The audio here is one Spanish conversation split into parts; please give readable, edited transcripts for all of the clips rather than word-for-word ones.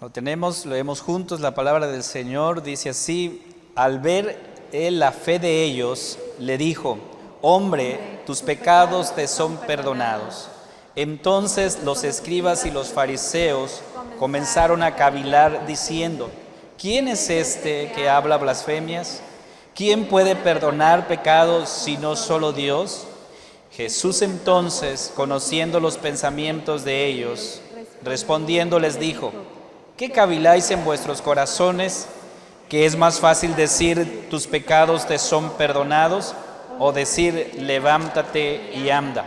Lo tenemos, leemos juntos la palabra del Señor. Dice así: al ver él la fe de ellos, le dijo: hombre, tus pecados te son perdonados. Entonces los escribas y los fariseos comenzaron a cavilar diciendo: ¿quién es este que habla blasfemias? ¿Quién puede perdonar pecados sino solo Dios? Jesús entonces, conociendo los pensamientos de ellos, respondiendo les dijo: ¿qué caviláis en vuestros corazones? ¿Que es más fácil decir tus pecados te son perdonados, o decir levántate y anda?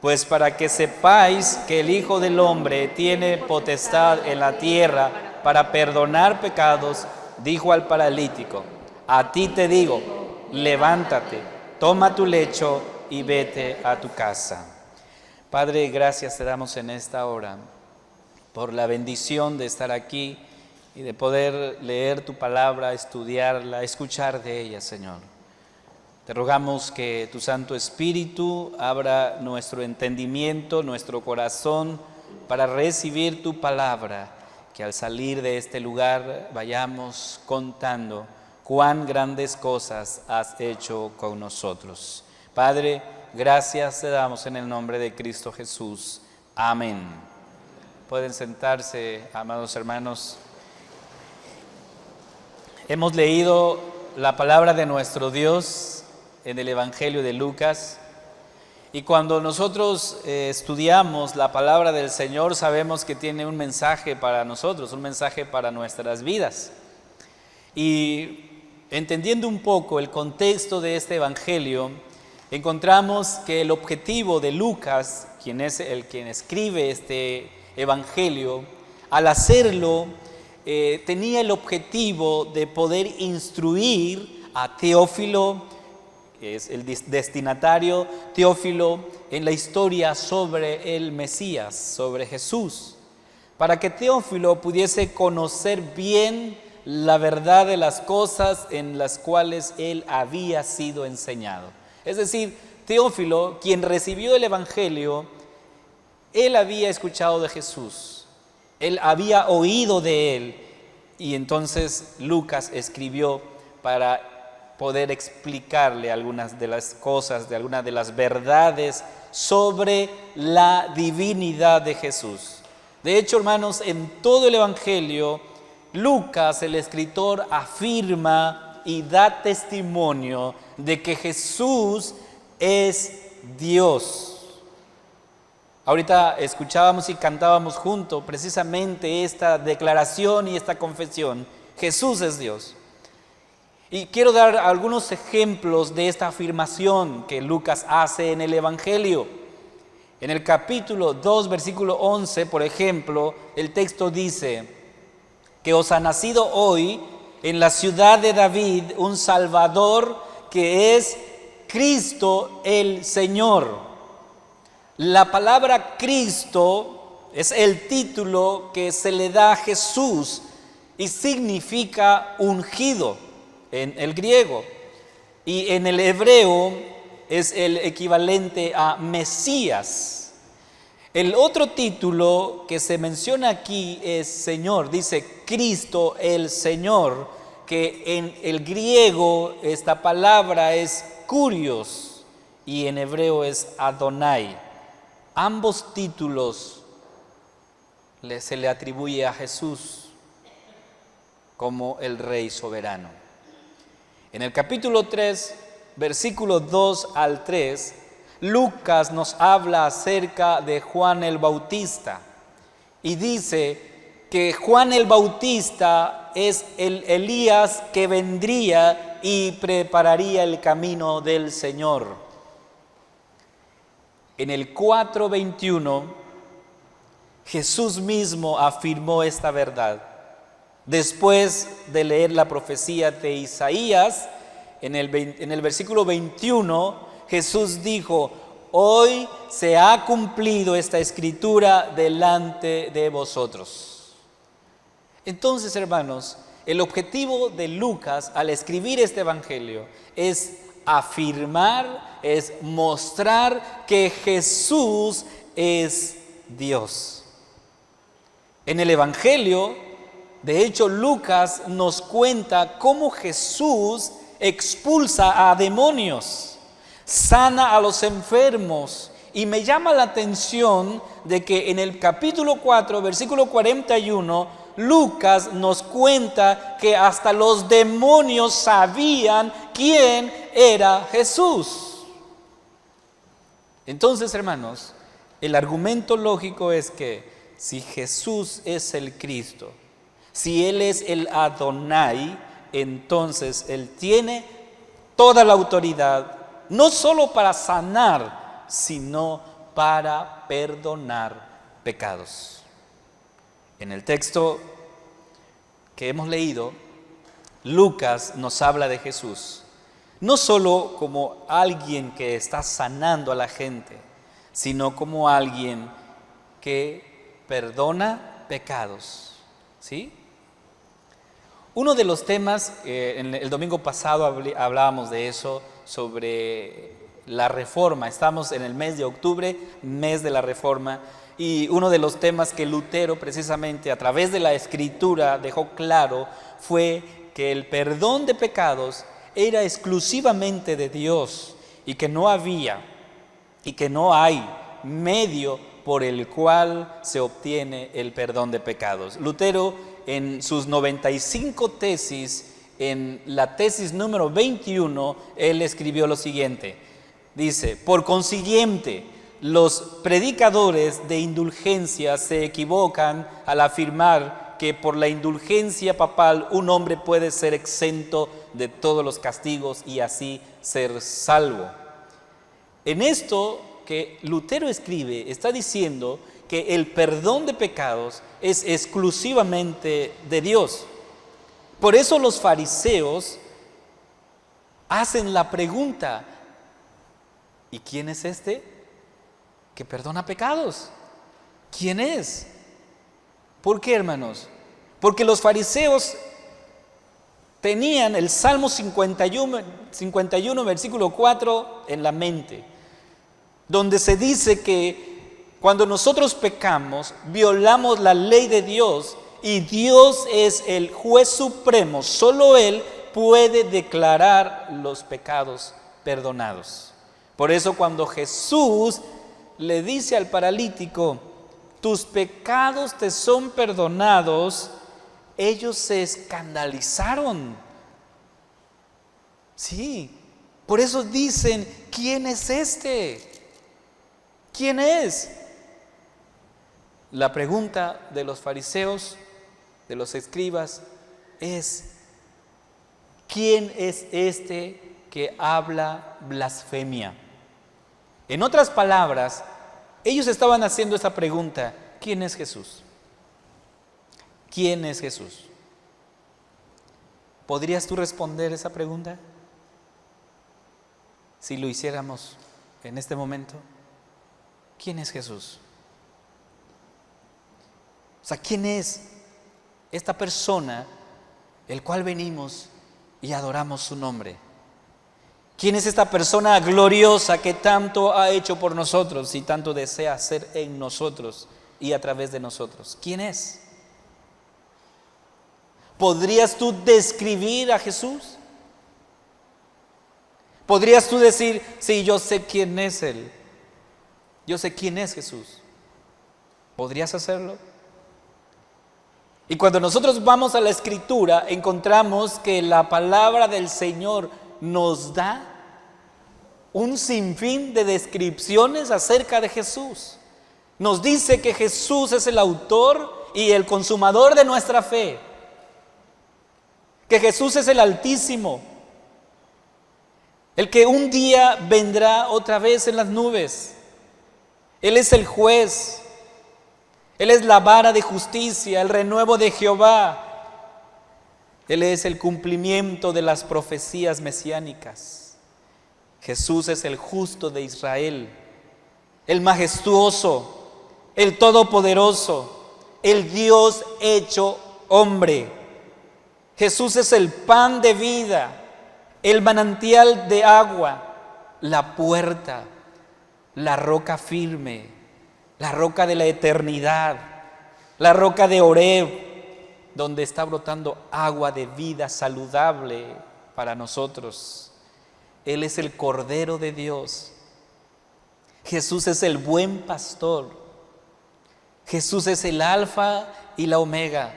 Pues para que sepáis que el Hijo del Hombre tiene potestad en la tierra para perdonar pecados, dijo al paralítico: a ti te digo, levántate, toma tu lecho y vete a tu casa. Padre, gracias te damos en esta hora por la bendición de estar aquí y de poder leer tu palabra, estudiarla, escuchar de ella, Señor. Te rogamos que tu Santo Espíritu abra nuestro entendimiento, nuestro corazón, para recibir tu palabra, que al salir de este lugar vayamos contando cuán grandes cosas has hecho con nosotros. Padre, gracias te damos en el nombre de Cristo Jesús. Amén. Pueden sentarse, amados hermanos. Hemos leído la palabra de nuestro Dios en el Evangelio de Lucas, y cuando nosotros estudiamos la palabra del Señor, sabemos que tiene un mensaje para nosotros, un mensaje para nuestras vidas. Y entendiendo un poco el contexto de este Evangelio, encontramos que el objetivo de Lucas, quien escribe este Evangelio, al hacerlo, tenía el objetivo de poder instruir a Teófilo, que es el destinatario, Teófilo, en la historia sobre el Mesías, sobre Jesús, para que Teófilo pudiese conocer bien la verdad de las cosas en las cuales él había sido enseñado. Es decir, Teófilo, quien recibió el Evangelio, él había escuchado de Jesús, él había oído de él, y entonces Lucas escribió para poder explicarle algunas de las cosas, de algunas de las verdades sobre la divinidad de Jesús. De hecho, hermanos, en todo el Evangelio, Lucas, el escritor, afirma y da testimonio de que Jesús es Dios. Ahorita escuchábamos y cantábamos juntos precisamente esta declaración y esta confesión: Jesús es Dios. Y quiero dar algunos ejemplos de esta afirmación que Lucas hace en el Evangelio. En el capítulo 2, versículo 11, por ejemplo, el texto dice que os ha nacido hoy en la ciudad de David un Salvador, que es Cristo el Señor. La palabra Cristo es el título que se le da a Jesús y significa ungido en el griego, y en el hebreo es el equivalente a Mesías. El otro título que se menciona aquí es Señor, dice Cristo el Señor, que en el griego esta palabra es Kurios y en hebreo es Adonai. Ambos títulos se le atribuye a Jesús como el Rey soberano. En el capítulo 3, versículos 2 al 3, Lucas nos habla acerca de Juan el Bautista y dice que Juan el Bautista es el Elías que vendría y prepararía el camino del Señor. En el 4:21, Jesús mismo afirmó esta verdad. Después de leer la profecía de Isaías, en el versículo 21, Jesús dijo: hoy se ha cumplido esta escritura delante de vosotros. Entonces, hermanos, el objetivo de Lucas al escribir este evangelio es afirmar, es mostrar que Jesús es Dios. En el evangelio, De hecho, Lucas nos cuenta cómo Jesús expulsa a demonios, sana a los enfermos. Y me llama la atención de que en el capítulo 4, versículo 41, Lucas nos cuenta que hasta los demonios sabían quién era Jesús. Entonces, hermanos, el argumento lógico es que si Jesús es el Cristo, si Él es el Adonai, entonces Él tiene toda la autoridad, no solo para sanar, sino para perdonar pecados. En el texto que hemos leído, Lucas nos habla de Jesús, no solo como alguien que está sanando a la gente, sino como alguien que perdona pecados, ¿sí? Uno de los temas, el domingo pasado hablábamos de eso, sobre la reforma. Estamos en el mes de octubre, mes de la reforma, y uno de los temas que Lutero precisamente a través de la escritura dejó claro fue que el perdón de pecados era exclusivamente de Dios y que no había y que no hay medio por el cual se obtiene el perdón de pecados. Lutero, en sus 95 tesis, en la tesis número 21, él escribió lo siguiente. Dice: por consiguiente, los predicadores de indulgencia se equivocan al afirmar que por la indulgencia papal un hombre puede ser exento de todos los castigos y así ser salvo. En esto que Lutero escribe, está diciendo que el perdón de pecados es exclusivamente de Dios. Por eso los fariseos hacen la pregunta: ¿y quién es este que perdona pecados? ¿Quién es? ¿Por qué, hermanos? Porque los fariseos tenían el Salmo 51, versículo 4 en la mente, donde se dice que cuando nosotros pecamos, violamos la ley de Dios y Dios es el juez supremo. Solo Él puede declarar los pecados perdonados. Por eso cuando Jesús le dice al paralítico: tus pecados te son perdonados, ellos se escandalizaron. Sí, por eso dicen: ¿quién es este? ¿Quién es? La pregunta de los fariseos, de los escribas, es: ¿quién es este que habla blasfemia? En otras palabras, ellos estaban haciendo esta pregunta: ¿quién es Jesús? ¿Quién es Jesús? ¿Podrías tú responder esa pregunta? Si lo hiciéramos en este momento, ¿quién es Jesús? O sea, ¿quién es esta persona el cual venimos y adoramos su nombre? ¿Quién es esta persona gloriosa que tanto ha hecho por nosotros y tanto desea hacer en nosotros y a través de nosotros? ¿Quién es? ¿Podrías tú describir a Jesús? ¿Podrías tú decir: sí, yo sé quién es Él? Yo sé quién es Jesús. ¿Podrías hacerlo? Y cuando nosotros vamos a la Escritura, encontramos que la palabra del Señor nos da un sinfín de descripciones acerca de Jesús. Nos dice que Jesús es el autor y el consumador de nuestra fe, que Jesús es el Altísimo, el que un día vendrá otra vez en las nubes. Él es el juez, Él es la vara de justicia, el renuevo de Jehová. Él es el cumplimiento de las profecías mesiánicas. Jesús es el justo de Israel, el majestuoso, el todopoderoso, el Dios hecho hombre. Jesús es el pan de vida, el manantial de agua, la puerta, la roca firme, la roca de la eternidad, la roca de Horeb, donde está brotando agua de vida saludable para nosotros. Él es el Cordero de Dios. Jesús es el buen pastor. Jesús es el alfa y la omega.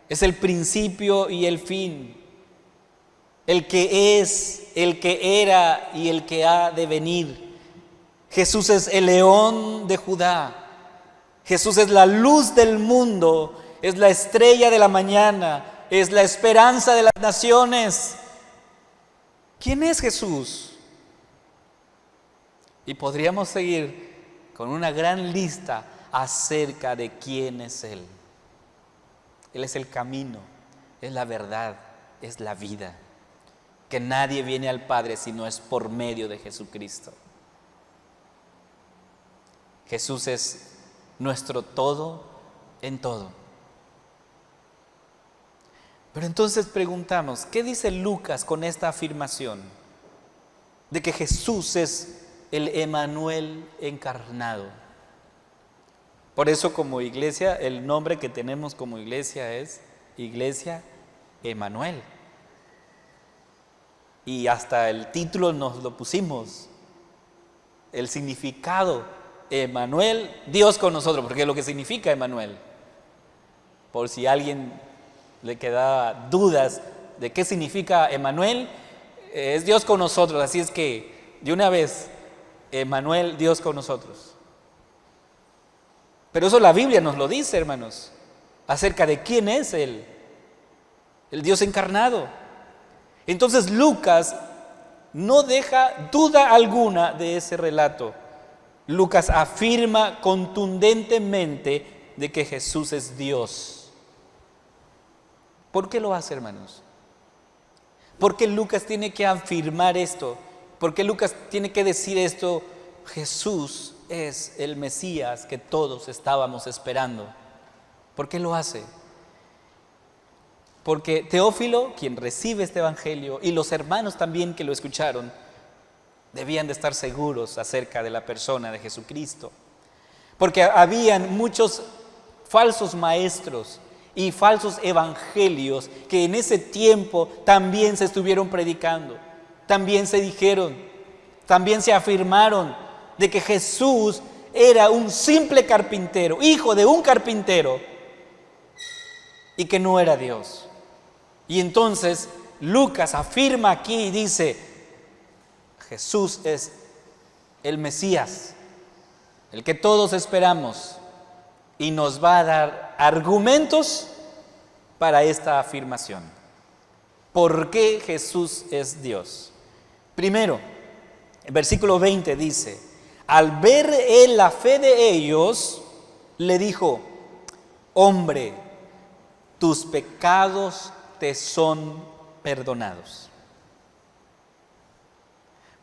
Es el principio y el fin. El que es, el que era y el que ha de venir. Jesús es el león de Judá. Jesús es la luz del mundo, es la estrella de la mañana, es la esperanza de las naciones. ¿Quién es Jesús? Y podríamos seguir con una gran lista acerca de quién es Él. Él es el camino, es la verdad, es la vida. Que nadie viene al Padre si no es por medio de Jesucristo. Jesús es nuestro todo en todo. Pero entonces preguntamos, ¿qué dice Lucas con esta afirmación de que Jesús es el Emmanuel encarnado? Por eso, como iglesia, el nombre que tenemos como iglesia es Iglesia Emmanuel. Y hasta el título nos lo pusimos, el significado Emmanuel, Dios con nosotros, porque es lo que significa Emmanuel. Por si a alguien le queda dudas de qué significa Emmanuel, es Dios con nosotros. Así es que, de una vez, Emmanuel, Dios con nosotros. Pero eso la Biblia nos lo dice, hermanos, acerca de quién es Él, el Dios encarnado. Entonces Lucas no deja duda alguna de ese relato. Lucas afirma contundentemente de que Jesús es Dios. ¿Por qué lo hace, hermanos? ¿Por qué Lucas tiene que afirmar esto? ¿Por qué Lucas tiene que decir esto? Jesús es el Mesías que todos estábamos esperando. ¿Por qué lo hace? Porque Teófilo, quien recibe este evangelio, y los hermanos también que lo escucharon, debían de estar seguros acerca de la persona de Jesucristo. Porque habían muchos falsos maestros y falsos evangelios que en ese tiempo también se estuvieron predicando, también se dijeron, también se afirmaron de que Jesús era un simple carpintero, hijo de un carpintero, y que no era Dios. Y entonces Lucas afirma aquí y dice, Jesús es el Mesías, el que todos esperamos, y nos va a dar argumentos para esta afirmación. ¿Por qué Jesús es Dios? Primero, el versículo 20 dice, al ver él la fe de ellos, le dijo, hombre, tus pecados te son perdonados.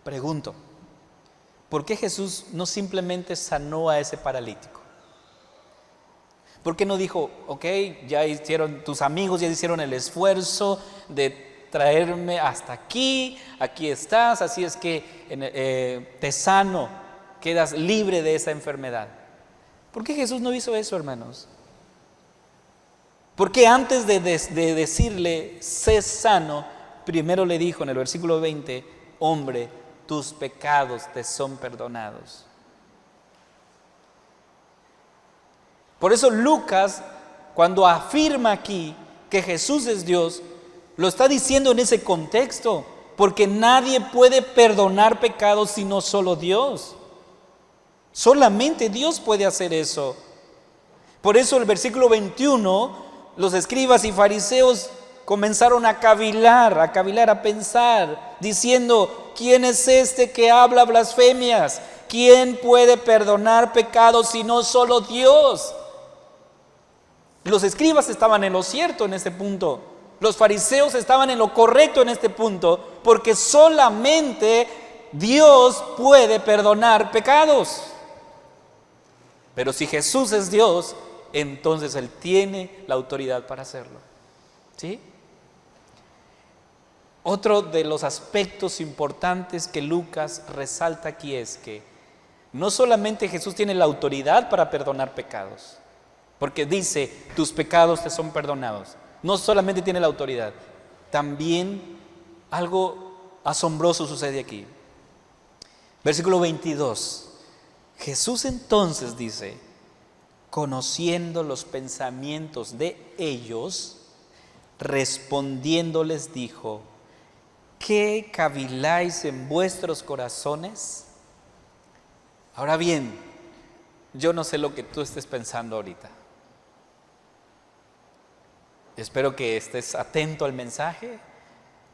Pregunto, ¿por qué Jesús no simplemente sanó a ese paralítico? ¿Por qué no dijo, ok, ya hicieron, tus amigos ya hicieron el esfuerzo de traerme hasta aquí, aquí estás, así es que te sano, quedas libre de esa enfermedad? ¿Por qué Jesús no hizo eso, hermanos? Porque antes de decirle, sé sano, primero le dijo en el versículo 20, hombre, tus pecados te son perdonados. Por eso Lucas, cuando afirma aquí que Jesús es Dios, lo está diciendo en ese contexto, porque nadie puede perdonar pecados sino solo Dios. Solamente Dios puede hacer eso. Por eso el versículo 21, los escribas y fariseos comenzaron a cavilar, a pensar, diciendo, ¿quién es este que habla blasfemias? ¿Quién puede perdonar pecados sino solo Dios? Los escribas estaban en lo cierto en este punto. Los fariseos estaban en lo correcto en este punto, porque solamente Dios puede perdonar pecados. Pero si Jesús es Dios, entonces Él tiene la autoridad para hacerlo. ¿Sí? Otro de los aspectos importantes que Lucas resalta aquí es que no solamente Jesús tiene la autoridad para perdonar pecados, porque dice, tus pecados te son perdonados. No solamente tiene la autoridad, también algo asombroso sucede aquí. Versículo 22. Jesús entonces dice, conociendo los pensamientos de ellos, respondiéndoles dijo, ¿qué caviláis en vuestros corazones? Ahora bien, yo no sé lo que tú estés pensando ahorita. Espero que estés atento al mensaje,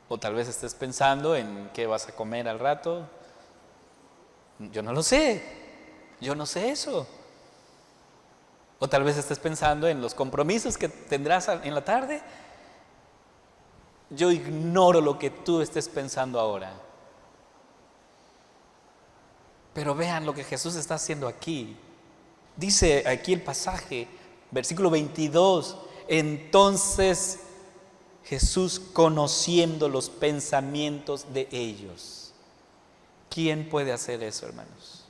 o tal vez estés pensando en qué vas a comer al rato. Yo no lo sé, yo no sé eso. O tal vez estés pensando en los compromisos que tendrás en la tarde. Yo ignoro lo que tú estés pensando ahora. Pero vean lo que Jesús está haciendo aquí. Dice aquí el pasaje, versículo 22, entonces Jesús conociendo los pensamientos de ellos. ¿Quién puede hacer eso, hermanos?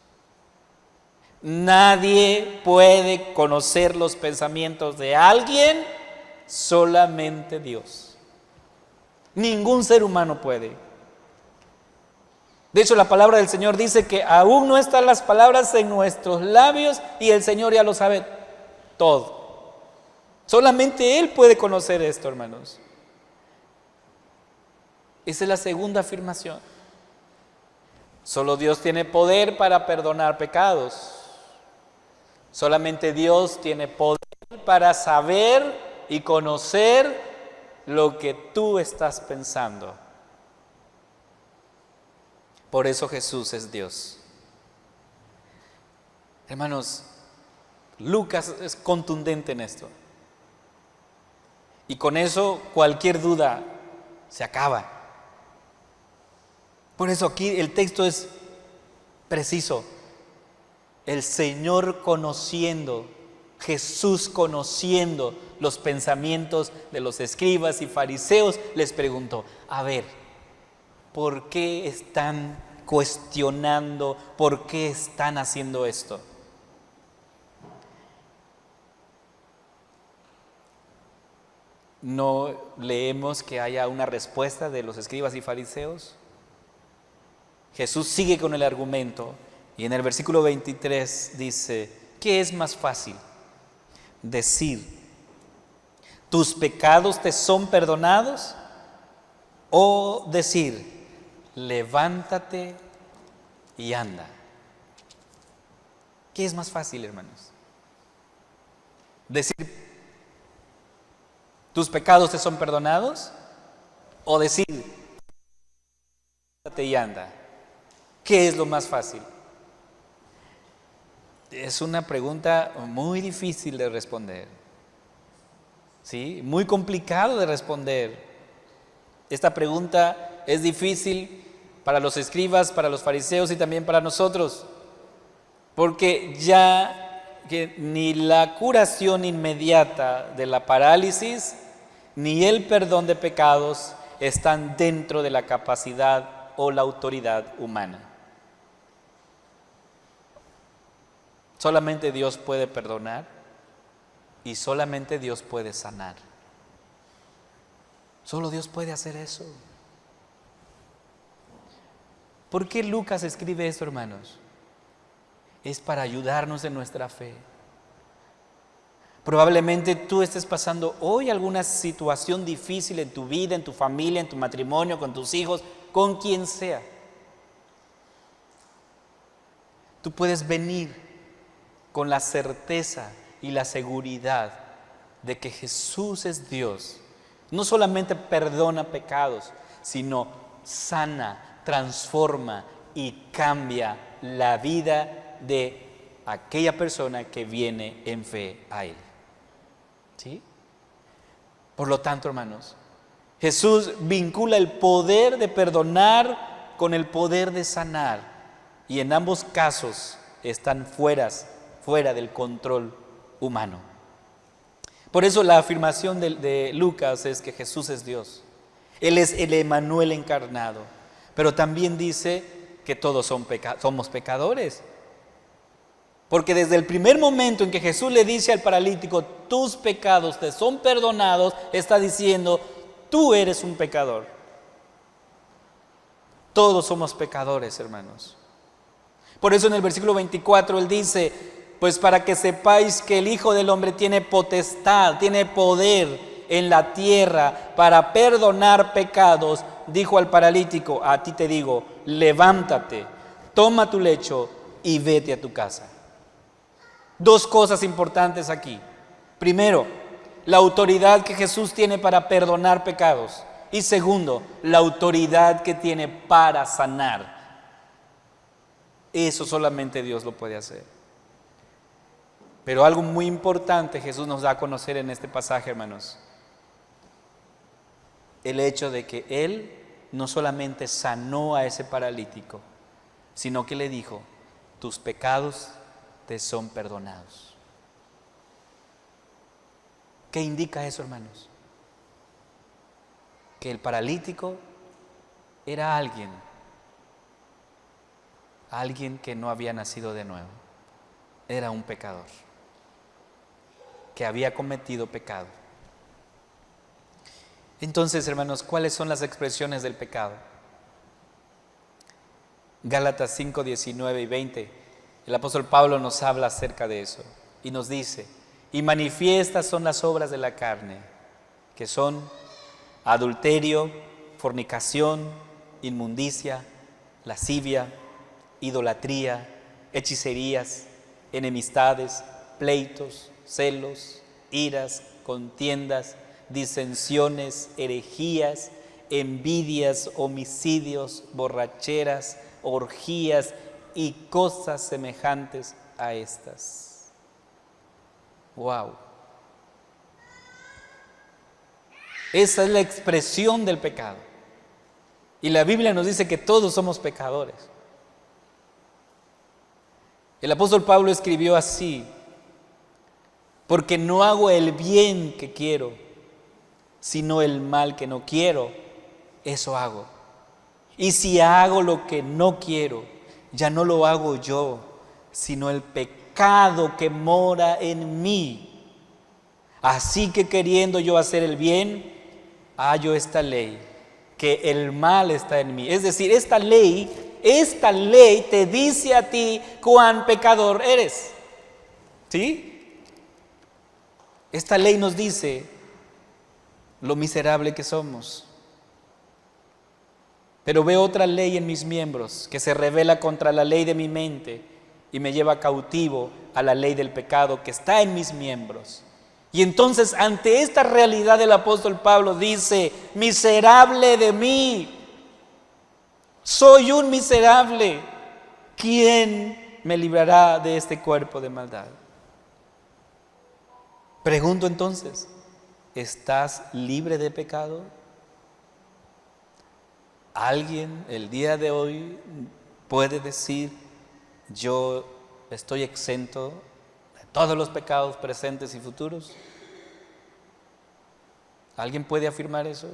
Nadie puede conocer los pensamientos de alguien, solamente Dios. Ningún ser humano puede. De hecho, la palabra del Señor dice que aún no están las palabras en nuestros labios y el Señor ya lo sabe todo. Solamente Él puede conocer esto, hermanos. Esa es la segunda afirmación. Solo Dios tiene poder para perdonar pecados. Solamente Dios tiene poder para saber y conocer lo que tú estás pensando. Por eso Jesús es Dios. Hermanos, Lucas es contundente en esto. Y con eso cualquier duda se acaba. Por eso aquí el texto es preciso. El Señor conociendo, Jesús conociendo los pensamientos de los escribas y fariseos, les preguntó, a ver, ¿por qué están cuestionando? ¿Por qué están haciendo esto? ¿No leemos que haya una respuesta de los escribas y fariseos? Jesús sigue con el argumento y en el versículo 23 dice, ¿qué es más fácil? Decir, ¿tus pecados te son perdonados? O decir, levántate y anda. ¿Qué es más fácil, hermanos? Decir, ¿tus pecados te son perdonados? O decir, levántate y anda. ¿Qué es lo más fácil? Es una pregunta muy difícil de responder. ¿Sí? Muy complicado de responder. Esta pregunta es difícil para los escribas, para los fariseos y también para nosotros, porque ya que ni la curación inmediata de la parálisis, ni el perdón de pecados están dentro de la capacidad o la autoridad humana. Solamente Dios puede perdonar y solamente Dios puede sanar. Solo Dios puede hacer eso. ¿Por qué Lucas escribe esto, hermanos? Es para ayudarnos en nuestra fe. Probablemente tú estés pasando hoy alguna situación difícil en tu vida, en tu familia, en tu matrimonio, con tus hijos, con quien sea. Tú puedes venir con la certeza y la seguridad de que Jesús es Dios. No solamente perdona pecados, sino sana, transforma y cambia la vida de aquella persona que viene en fe a Él. ¿Sí? Por lo tanto, hermanos, Jesús vincula el poder de perdonar con el poder de sanar, y en ambos casos están fuera del control humano. Por eso la afirmación de Lucas es que Jesús es Dios. Él es el Emmanuel encarnado, pero también dice que todos somos pecadores. Porque desde el primer momento en que Jesús le dice al paralítico, tus pecados te son perdonados, está diciendo, tú eres un pecador. Todos somos pecadores, hermanos. Por eso en el versículo 24 él dice, pues para que sepáis que el Hijo del Hombre tiene potestad, tiene poder en la tierra para perdonar pecados, dijo al paralítico, a ti te digo, levántate, toma tu lecho y vete a tu casa. Dos cosas importantes aquí. Primero, la autoridad que Jesús tiene para perdonar pecados. Y segundo, la autoridad que tiene para sanar. Eso solamente Dios lo puede hacer. Pero algo muy importante Jesús nos da a conocer en este pasaje, hermanos. El hecho de que Él no solamente sanó a ese paralítico, sino que le dijo, tus pecados te son perdonados. ¿Qué indica eso, hermanos? Que el paralítico era alguien que no había nacido de nuevo. Era un pecador que había cometido pecado. Entonces, hermanos, ¿cuáles son las expresiones del pecado? Gálatas 5, 19 y 20. El apóstol Pablo nos habla acerca de eso y nos dice, y manifiestas son las obras de la carne, que son adulterio, fornicación, inmundicia, lascivia, idolatría, hechicerías, enemistades, pleitos, celos, iras, contiendas, disensiones, herejías, envidias, homicidios, borracheras, orgías y cosas semejantes a estas. Wow. Esa es la expresión del pecado. Y la Biblia nos dice que todos somos pecadores. El apóstol Pablo escribió así, porque no hago el bien que quiero, sino el mal que no quiero, eso hago. Y si hago lo que no quiero, ya no lo hago yo, sino el pecado que mora en mí. Así que queriendo yo hacer el bien, hallo esta ley, que el mal está en mí. Es decir, esta ley te dice a ti cuán pecador eres. ¿Sí? Esta ley nos dice lo miserable que somos. Pero veo otra ley en mis miembros que se revela contra la ley de mi mente y me lleva cautivo a la ley del pecado que está en mis miembros. Y entonces ante esta realidad el apóstol Pablo dice, miserable de mí, soy un miserable, ¿quién me librará de este cuerpo de maldad? Pregunto entonces, ¿estás libre de pecado? ¿Alguien el día de hoy puede decir, yo estoy exento de todos los pecados presentes y futuros? ¿Alguien puede afirmar eso?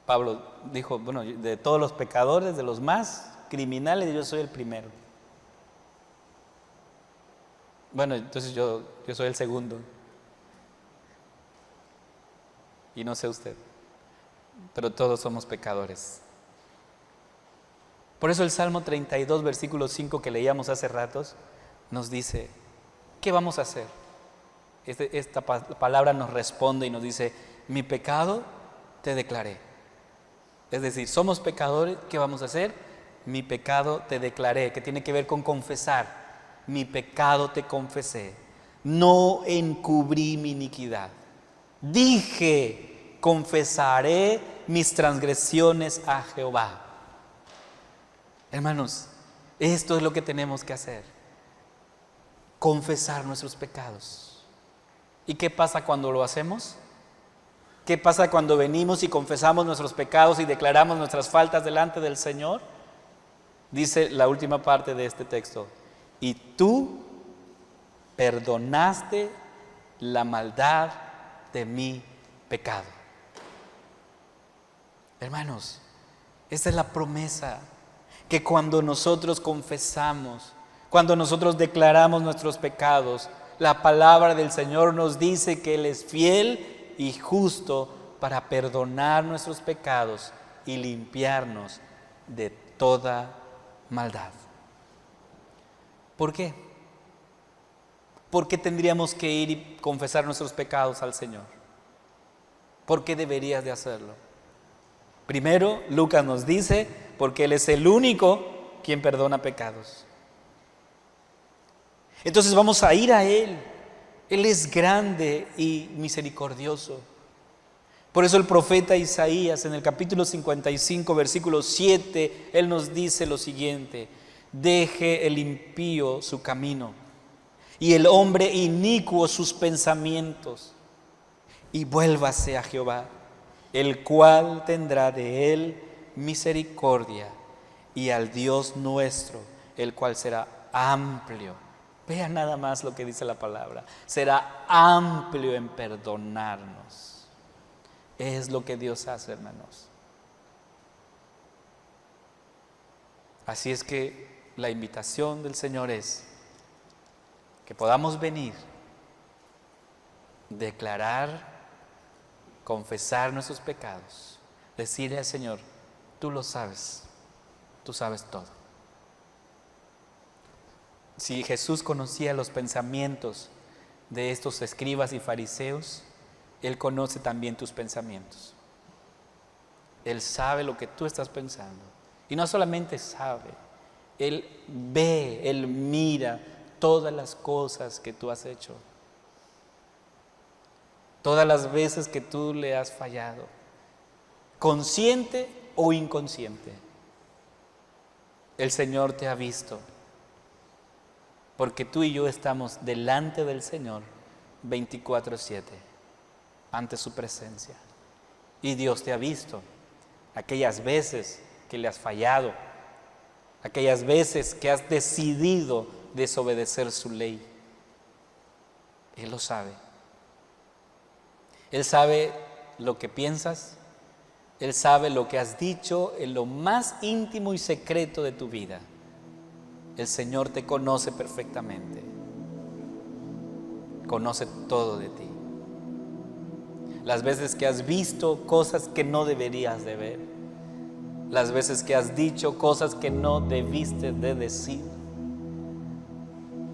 Pablo dijo, bueno, de todos los pecadores, de los más criminales, yo soy el primero. Bueno, entonces yo soy el segundo. Y no sé usted, pero todos somos pecadores. Por eso el Salmo 32, versículo 5 que leíamos hace ratos, nos dice, ¿qué vamos a hacer? Esta palabra nos responde y nos dice, mi pecado te declaré. Es decir, somos pecadores, ¿qué vamos a hacer? Mi pecado te declaré, que tiene que ver con confesar. Mi pecado te confesé, no encubrí mi iniquidad. Dije, confesaré mis transgresiones a Jehová. Hermanos, esto es lo que tenemos que hacer. Confesar nuestros pecados. ¿Y qué pasa cuando lo hacemos? ¿Qué pasa cuando venimos y confesamos nuestros pecados y declaramos nuestras faltas delante del Señor? Dice la última parte de este texto, y tú perdonaste la maldad de mi pecado. Hermanos, esta es la promesa que cuando nosotros confesamos, cuando nosotros declaramos nuestros pecados, la palabra del Señor nos dice que Él es fiel y justo para perdonar nuestros pecados y limpiarnos de toda maldad. ¿Por qué? ¿Por qué tendríamos que ir y confesar nuestros pecados al Señor? ¿Por qué deberías de hacerlo? Primero, Lucas nos dice, porque Él es el único quien perdona pecados. Entonces vamos a ir a Él. Él es grande y misericordioso. Por eso el profeta Isaías en el capítulo 55, versículo 7, él nos dice lo siguiente: deje el impío su camino y el hombre inicuo sus pensamientos, y vuélvase a Jehová, el cual tendrá de él misericordia, y al Dios nuestro, el cual será amplio. Vea nada más lo que dice la palabra: será amplio en perdonarnos. Es lo que Dios hace, hermanos. Así es que la invitación del Señor es que podamos venir, declarar, confesar nuestros pecados, decirle al Señor: tú lo sabes, tú sabes todo. Si Jesús conocía los pensamientos de estos escribas y fariseos, Él conoce también tus pensamientos. Él sabe lo que tú estás pensando. Y no solamente sabe, Él ve, Él mira todas las cosas que tú has hecho. Todas las veces que tú le has fallado, consciente o inconsciente. El Señor te ha visto, porque tú y yo estamos delante del Señor 24/7. Ante su presencia. Y Dios te ha visto aquellas veces que le has fallado, aquellas veces que has decidido desobedecer su ley. Él lo sabe. Él sabe lo que piensas, Él sabe lo que has dicho en lo más íntimo y secreto de tu vida. El Señor te conoce perfectamente, conoce todo de ti. Las veces que has visto cosas que no deberías de ver, las veces que has dicho cosas que no debiste de decir,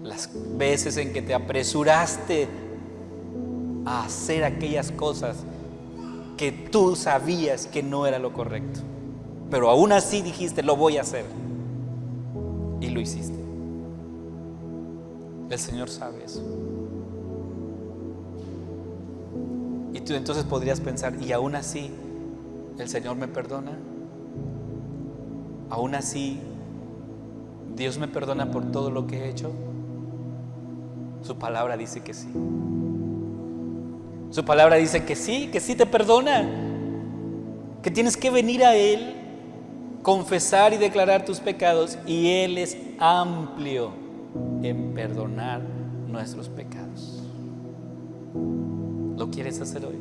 las veces en que te apresuraste a hacer aquellas cosas que tú sabías que no era lo correcto, pero aún así dijiste: lo voy a hacer, y lo hiciste. El Señor sabe eso. Y tú entonces podrías pensar: ¿y aún así el Señor me perdona? ¿Aún así Dios me perdona por todo lo que he hecho? Su palabra dice que sí. Su palabra dice que sí te perdona. Que tienes que venir a Él, confesar y declarar tus pecados, y Él es amplio en perdonar nuestros pecados. ¿Lo quieres hacer hoy?